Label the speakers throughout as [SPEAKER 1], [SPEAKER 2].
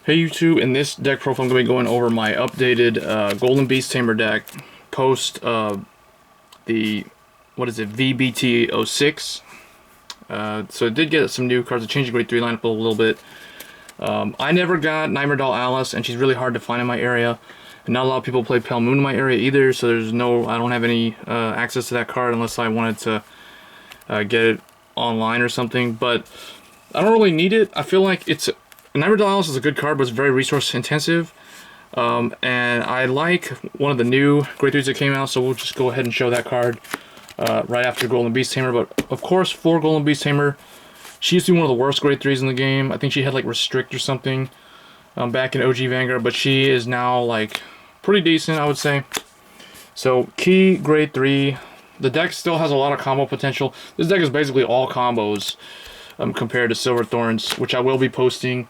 [SPEAKER 1] Hey YouTube, in this deck profile I'm going to be going over my updated Golden Beast Tamer deck post the, what is it, VBT06. So it did get some new cards. It changed the grade 3 lineup a little bit. I never got Nightmare Doll Alice, and she's really hard to find in my area. And not a lot of people play Pale Moon in my area either, so I don't have any access to that card unless I wanted to get it online or something. But I don't really need it. I feel like Nightmare Doll Alice is a good card, but it's very resource intensive. And I like one of the new grade 3s that came out, so we'll just go ahead and show that card right after Golden Beast Tamer. But of course, for Golden Beast Tamer, she used to be one of the worst grade 3s in the game. I think she had like Restrict or something back in OG Vanguard, but she is now like pretty decent, I would say. So key grade 3. The deck still has a lot of combo potential. This deck is basically all combos compared to Silver Thorns, which I will be posting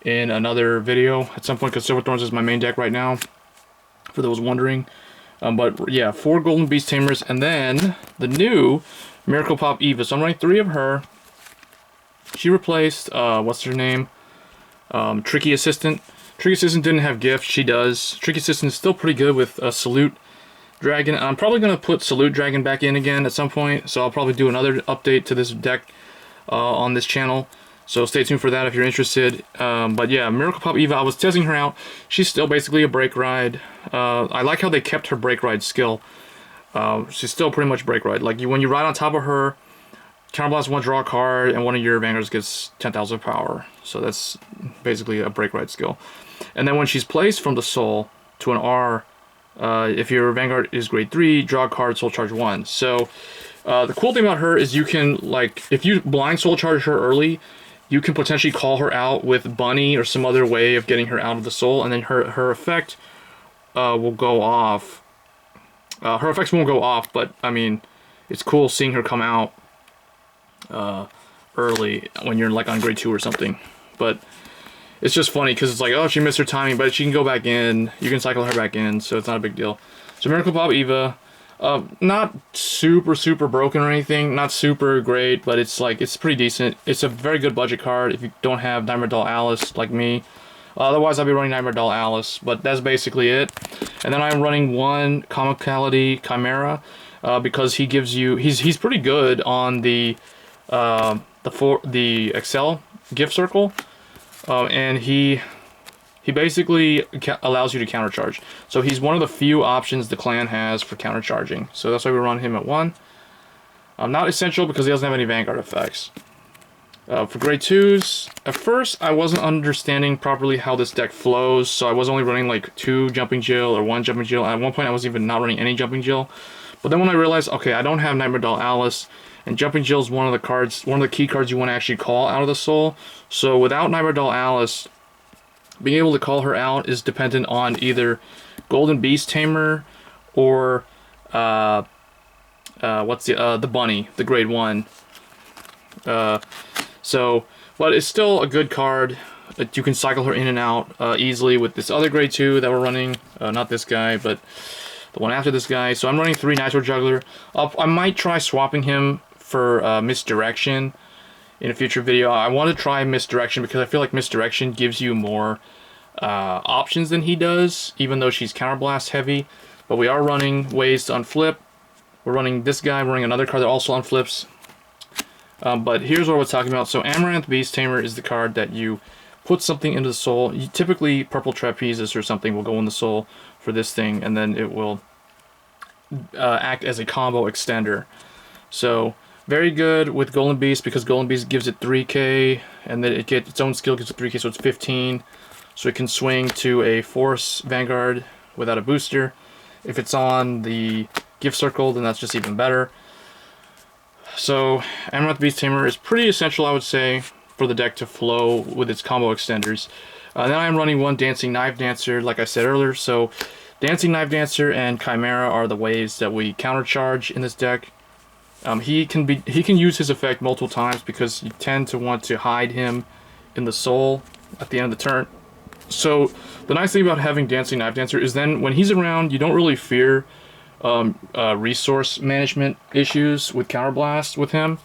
[SPEAKER 1] in another video at some point, because Silver Thorns is my main deck right now, for those wondering. But yeah, 4 Golden Beast Tamers, and then the new Miracle Pop Eva. So I'm running 3 of her. She replaced, what's her name? Tricky Assistant. Tricky Assistant didn't have gift, she does. Tricky Assistant is still pretty good with Salute Dragon. I'm probably going to put Salute Dragon back in again at some point, so I'll probably do another update to this deck on this channel. So stay tuned for that if you're interested. But yeah, Miracle Pop Eva, I was testing her out. She's still basically a Break Ride. I like how they kept her Break Ride skill. She's still pretty much Break Ride. Like when you ride on top of her, Counterblast 1, draw a card, and one of your Vanguards gets 10,000 power. So that's basically a Break Ride skill. And then when she's placed from the Soul to an R, if your Vanguard is grade 3, draw a card, Soul Charge 1. So the cool thing about her is you can, like, if you blind Soul Charge her early, you can potentially call her out with Bunny or some other way of getting her out of the Soul, and then her effect will go off. Her effects won't go off, but I mean, it's cool seeing her come out early when you're like on grade 2 or something. But it's just funny because it's like, oh, she missed her timing, but she can go back in. You can cycle her back in, so it's not a big deal. So Miracle Pop Eva, not super broken or anything, not super great, but it's like, it's pretty decent. It's a very good budget card if you don't have Nightmare Doll Alice like me. Otherwise, I'll be running Nightmare Doll Alice, but that's basically it. And then I'm running 1 Comicality Chimera because he gives you, he's pretty good on the Excel gift circle, and he basically allows you to countercharge. So he's one of the few options the clan has for countercharging. So that's why we run him at 1. Not essential because he doesn't have any Vanguard effects. For grade 2s, at first I wasn't understanding properly how this deck flows, so I was only running like 2 Jumping Jill or 1 Jumping Jill. At one point I was even not running any Jumping Jill. But then when I realized, okay, I don't have Nightmare Doll Alice, and Jumping Jill is one of the key cards you want to actually call out of the Soul. So without Nightmare Doll Alice, being able to call her out is dependent on either Golden Beast Tamer or what's the Bunny, the grade 1. But it's still a good card. You can cycle her in and out easily with this other grade 2 that we're running. Not this guy, but the one after this guy. So I'm running 3 Nitro Juggler. I might try swapping him for Misdirection in a future video. I want to try Misdirection because I feel like Misdirection gives you more options than he does, even though she's Counterblast heavy. But we are running ways to unflip. We're running this guy, we're running another card that also unflips. But here's what we're talking about. So Amaranth Beast Tamer is the card that you put something into the Soul. Typically Purple Trapezes or something will go in the Soul for this thing, and then it will act as a combo extender. So very good with Golden Beast because Golden Beast gives it 3k, and then it gets its own skill gives it 3k, so it's 15. So it can swing to a Force Vanguard without a booster. If it's on the gift circle, then that's just even better. So Amaranth Beast Tamer is pretty essential, I would say, for the deck to flow with its combo extenders. Then I'm running 1 Dancing Knife Dancer, like I said earlier. So Dancing Knife Dancer and Chimera are the ways that we countercharge in this deck. He can use his effect multiple times because you tend to want to hide him in the Soul at the end of the turn. So the nice thing about having Dancing Knife Dancer is then when he's around, you don't really fear resource management issues with Counterblast with him.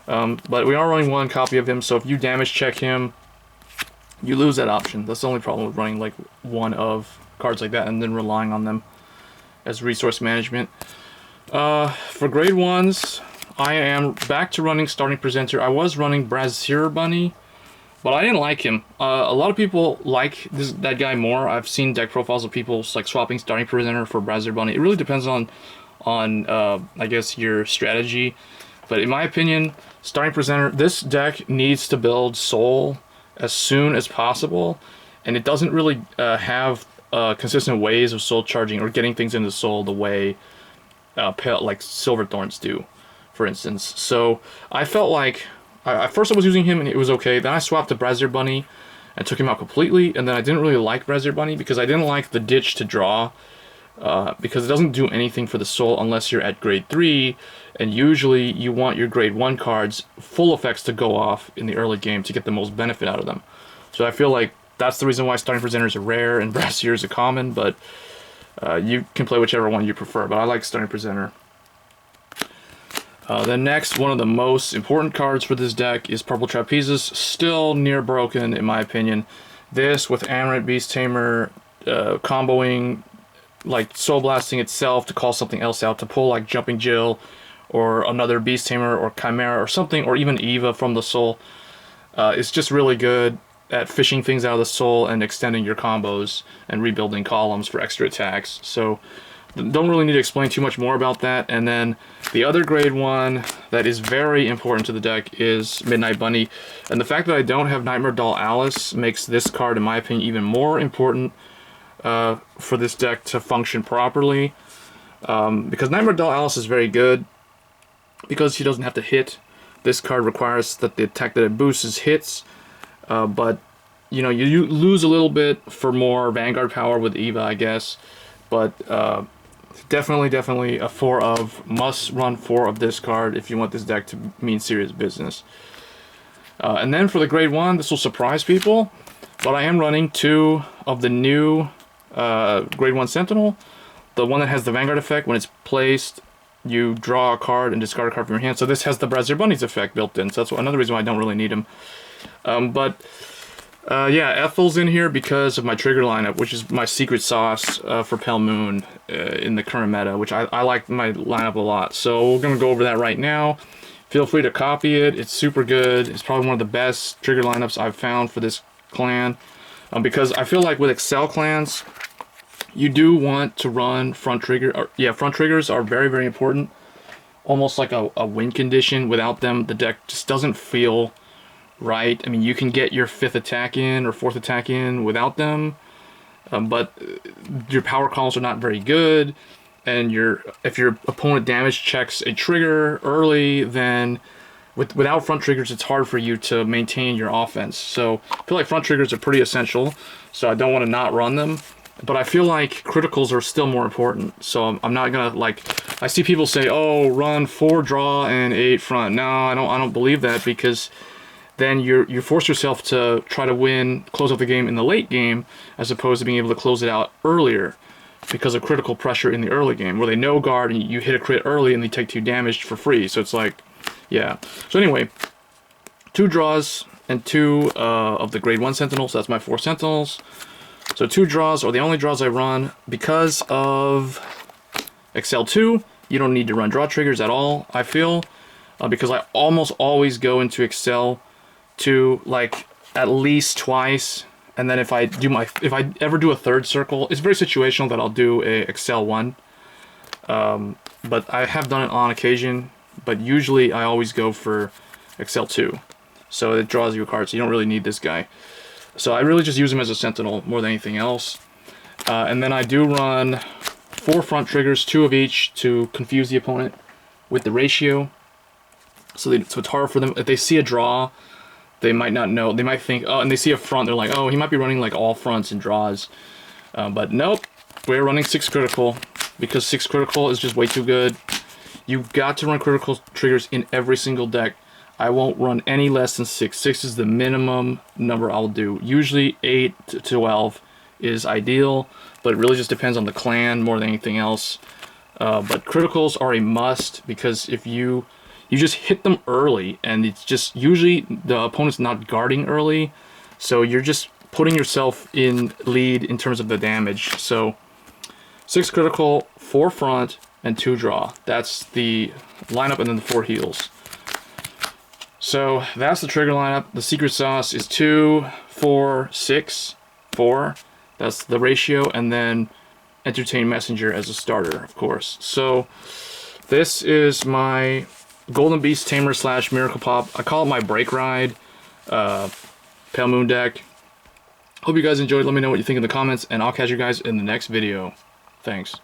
[SPEAKER 1] But we are running 1 copy of him, so if you damage check him you lose that option. That's the only problem with running like one of cards like that and then relying on them as resource management. For grade 1s, I am back to running Starting Presenter. I was running Brazier Bunny, but I didn't like him. A lot of people like that guy more. I've seen deck profiles of people like swapping Starting Presenter for Brazier Bunny. It really depends on I guess your strategy. But in my opinion, Starting Presenter, this deck needs to build Soul as soon as possible, and it doesn't really have consistent ways of Soul charging or getting things into Soul the way like Silver Thorns do, for instance. So I felt like at first I was using him and it was okay. Then I swapped to Brazier Bunny and took him out completely, and then I didn't really like Brazier Bunny because I didn't like the ditch to draw. Because it doesn't do anything for the Soul unless you're at grade 3, and usually you want your grade 1 cards full effects to go off in the early game to get the most benefit out of them. So I feel like that's the reason why Starting Presenters are rare and Braziers are common, but you can play whichever one you prefer, but I like Starting Presenter. Then next, one of the most important cards for this deck is Purple Trapezes, still near broken in my opinion. This with Amarant Beast Tamer comboing, like Soul Blasting itself to call something else out, to pull like Jumping Jill or another Beast Tamer or Chimera or something, or even Eva from the Soul. It's just really good at fishing things out of the Soul and extending your combos and rebuilding columns for extra attacks. So don't really need to explain too much more about that. And then the other grade 1 that is very important to the deck is Midnight Bunny. And the fact that I don't have Nightmare Doll Alice makes this card, in my opinion, even more important for this deck to function properly. Because Nightmare Doll Alice is very good because she doesn't have to hit. This card requires that the attack that it boosts is hits, but you know, you lose a little bit for more Vanguard power with Eva, I guess. But definitely a 4 of, must run 4 of this card if you want this deck to mean serious business. And then for the grade 1, this will surprise people, but I am running 2 of the new grade 1 Sentinel. The one that has the Vanguard effect. When it's placed, you draw a card and discard a card from your hand. So this has the Brazier Bunny's effect built in. So that's another reason why I don't really need him. Yeah, Ethel's in here because of my trigger lineup, which is my secret sauce for Pale Moon in the current meta, which I like my lineup a lot. So we're going to go over that right now. Feel free to copy it. It's super good. It's probably one of the best trigger lineups I've found for this clan. Because I feel like with Excel clans, you do want to run front trigger. Front triggers are very, very important. Almost like a win condition. Without them, the deck just doesn't feel right. I mean, you can get your 5th attack in or 4th attack in without them, but your power columns are not very good. And if your opponent damage checks a trigger early, then without front triggers, it's hard for you to maintain your offense. So I feel like front triggers are pretty essential, so I don't want to not run them. But I feel like criticals are still more important. So I'm not gonna, like, I see people say, oh, run 4 draw and 8 front. No, I don't believe that, because then you force yourself to try to close out the game in the late game, as opposed to being able to close it out earlier because of critical pressure in the early game, where they no guard and you hit a crit early and they take 2 damage for free. So it's like, yeah. So anyway, 2 draws and 2 of the grade 1 Sentinels. So that's my 4 Sentinels. So 2 draws are the only draws I run. Because of Excel 2, you don't need to run draw triggers at all, I feel. Because I almost always go into Excel 2 like at least twice. And then if I ever do a 3rd circle, it's very situational that I'll do a Excel 1. But I have done it on occasion. But usually I always go for Excel 2. So it draws you a card, so you don't really need this guy. So I really just use him as a Sentinel more than anything else. And then I do run 4 front triggers, 2 of each, to confuse the opponent with the ratio. So it's hard for them. If they see a draw, they might not know. They might think, oh, and they see a front, they're like, oh, he might be running like all fronts and draws. But nope, we're running 6 critical, because 6 critical is just way too good. You've got to run critical triggers in every single deck. I won't run any less than 6. 6 is the minimum number I'll do. Usually 8 to 12 is ideal, but it really just depends on the clan more than anything else. But criticals are a must, because if you just hit them early, and it's just usually the opponent's not guarding early, so you're just putting yourself in lead in terms of the damage. So 6 critical, 4 front, and 2 draw. That's the lineup, and then the 4 heals. So that's the trigger lineup. The secret sauce is 2, 4, 6, 4. That's the ratio, and then Entertain Messenger as a starter, of course. So this is my Golden Beast Tamer / Miracle Pop. I call it my break ride Pale Moon deck. Hope you guys enjoyed. Let me know what you think in the comments, and I'll catch you guys in the next video. Thanks.